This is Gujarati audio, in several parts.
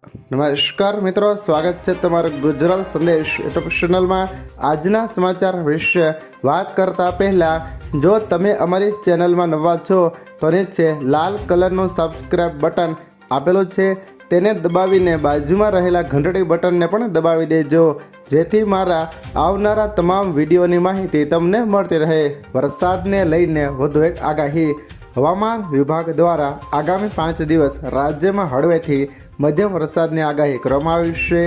નમસ્કાર મિત્રો, સ્વાગત છે તમારું ગુજરાત સંદેશ યુટ્યુબ ચેનલમાં। આજના સમાચાર વિશે વાત કરતા પહેલાં જો તમે અમારી ચેનલમાં નવા છો તો નીચે લાલ કલરનું સબસ્ક્રાઇબ બટન આપેલું છે તેને દબાવીને બાજુમાં રહેલા ઘંટડી બટનને પણ દબાવી દેજો, જેથી મારા આવનારા તમામ વિડીયોની માહિતી તમને મળતી રહે। વરસાદને લઈને વધુ એક આગાહી। હવામાન વિભાગ દ્વારા આગામી 5 દિવસ રાજ્યમાં હળવેથી મધ્યમ વરસાદની આગાહી કરવામાં આવી છે।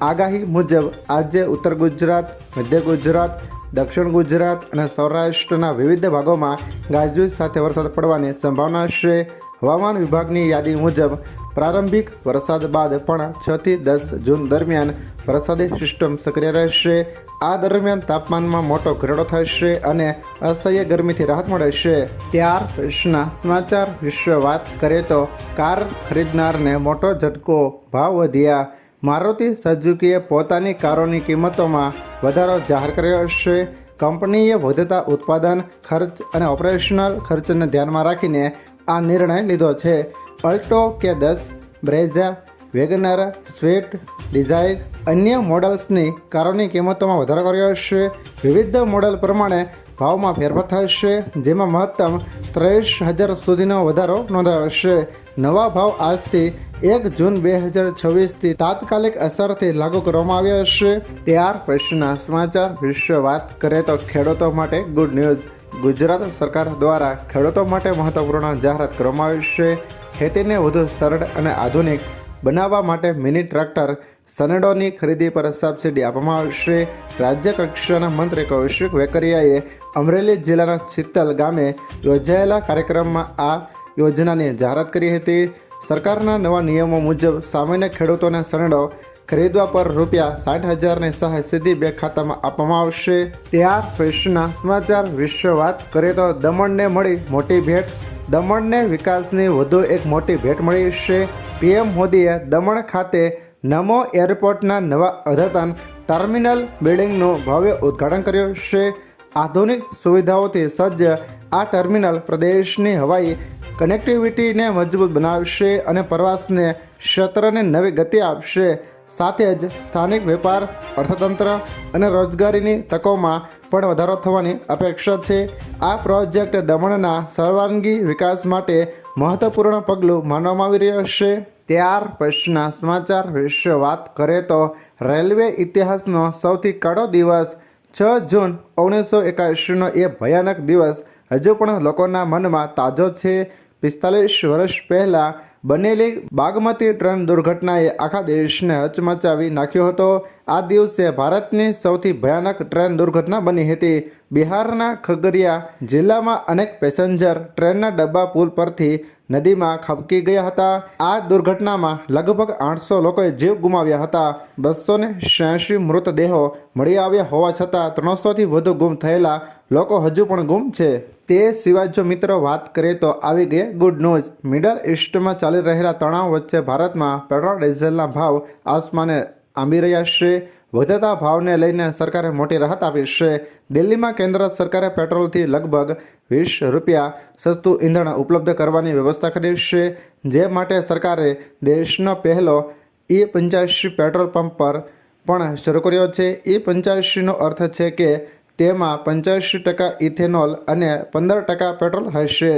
આગાહી મુજબ આજે ઉત્તર ગુજરાત, મધ્ય ગુજરાત, દક્ષિણ ગુજરાત અને સૌરાષ્ટ્રના વિવિધ ભાગોમાં ગાજવીજ સાથે વરસાદ પડવાની સંભાવના છે। હવામાન વિભાગની યાદી મુજબ પ્રારંભિક વરસાદ બાદ પણ 6 થી 10 જૂન દરમિયાન વરસાદી સિસ્ટમ સક્રિય રહેશે। આ દરમિયાન તાપમાનમાં મોટો ઘટાડો થશે અને અસહ્ય ગરમીથી રાહત મળશે। ત્યાર પછીના સમાચાર વિશે વાત કરીએ તો કાર ખરીદનારને મોટો ઝટકો, ભાવ વધ્યા। મારુતિ સુઝુકીએ પોતાની કારોની કિંમતોમાં વધારો જાહેર કર્યો છે। કંપનીએ વધતા ઉત્પાદન ખર્ચ અને ઓપરેશનલ ખર્ચને ધ્યાનમાં રાખીને આ નિર્ણય લીધો છે। Alto K10, Brezza, WagonR, Swift Dzire અન્ય મોડલ્સની કારોની કિંમતોમાં વધારો કર્યો છે। વિવિધ મોડલ પ્રમાણે ભાવમાં ફેરફાર થશે, જેમાં મહત્તમ 30,000 સુધીનો વધારો નોંધાયો છે। નવા ભાવ આજથી 1 જૂન 2026થી તાત્કાલિક અસરથી લાગુ કરવામાં આવ્યા છે। ત્યાર પછીના સમાચાર વિશે વાત કરીએ તો ખેડૂતો માટે ગુડ ન્યૂઝ। ગુજરાત સરકાર દ્વારા ખેડૂતો માટે મહત્વપૂર્ણ જાહેરાત કરવામાં આવી છે। ખેતીને વધુ સરળ અને આધુનિક બનાવવા માટે મિની ટ્રેક્ટર સનેડોની ખરીદી પર સબસિડી આપવામાં આવશે। રાજ્ય કક્ષાના મંત્રી કૌશિક વેકરિયાએ અમરેલી જિલ્લાના ચિત્તલ ગામે યોજાયેલા કાર્યક્રમમાં આ યોજનાની જાહેરાત કરી હતી। સરકારના નવા નિયમો મુજબ સામાન્ય ખેડૂતોને સનેડો ખરીદવા પર ₹60,000ની સહાય સીધી બેંક ખાતામાં આપવામાં આવશે। ત્યાર પછીના સમાચાર વિશે વાત કરીએ તો દમણને મળી મોટી ભેટ। દમણને વિકાસની વધુ એક મોટી ભેટ મળી છે। પીએમ મોદીએ દમણ ખાતે નમો એરપોર્ટના નવા અદ્યતન ટર્મિનલ બિલ્ડિંગનું ભવ્ય ઉદ્ઘાટન કર્યું છે। આધુનિક સુવિધાઓથી સજ્જ આ ટર્મિનલ પ્રદેશની હવાઈ કનેક્ટિવિટીને મજબૂત બનાવશે અને પ્રવાસને ક્ષેત્રને નવી ગતિ આપશે। સાથે જ સ્થાનિક વેપાર, અર્થતંત્ર અને રોજગારીની તકોમાં પણ વધારો થવાની અપેક્ષા છે। આ પ્રોજેક્ટ દમણના સર્વાંગી વિકાસ માટે મહત્વપૂર્ણ પગલું માનવામાં આવી રહ્યો છે। ત્યાર પછીના સમાચાર વિશે વાત કરીએ તો રેલવે ઇતિહાસનો સૌથી કાળો દિવસ 6 જૂન 1981નો એ ભયાનક દિવસ હજુ પણ લોકોના મનમાં તાજો છે। 45 વર્ષ પહેલાં બનેલી બાગમતી ટ્રેન દુર્ઘટનાએ આખા દેશને હચમચાવી નાખ્યો હતો। આ દિવસે ભારતની સૌથી ભયાનક ટ્રેન દુર્ઘટના બની હતી। બિહારના ખગરિયા જિલ્લામાં અનેક પેસેન્જર ટ્રેનના ડબ્બા પુલ પરથી નદીમાં ખાબકી ગયા હતા। આ દુર્ઘટનામાં લગભગ 800 લોકોએ જીવ ગુમાવ્યા હતા। 286 મૃતદેહો મળી આવ્યા હોવા છતાં 300થી વધુ ગુમ થયેલા લોકો હજુ પણ ગુમ છે। તે સિવાય જો મિત્રો વાત કરીએ તો આવી ગઈ ગુડ ન્યૂઝ। મિડલ ઇસ્ટમાં ચાલી રહેલા તણાવ વચ્ચે ભારતમાં પેટ્રોલ ડીઝલના ભાવ આસમાને આંબી રહ્યા છે। વધતા ભાવને લઈને સરકારે મોટી રાહત આપી છે। દિલ્હીમાં કેન્દ્ર સરકારે પેટ્રોલથી લગભગ ₹20 સસ્તું ઈંધણ ઉપલબ્ધ કરવાની વ્યવસ્થા કરી છે, જે માટે સરકારે દેશનો પહેલો E85 પેટ્રોલ પંપ પર પણ શરૂ કર્યો છે। E85નો અર્થ છે કે તેમાં 85% ઇથેનોલ અને 15% પેટ્રોલ હશે।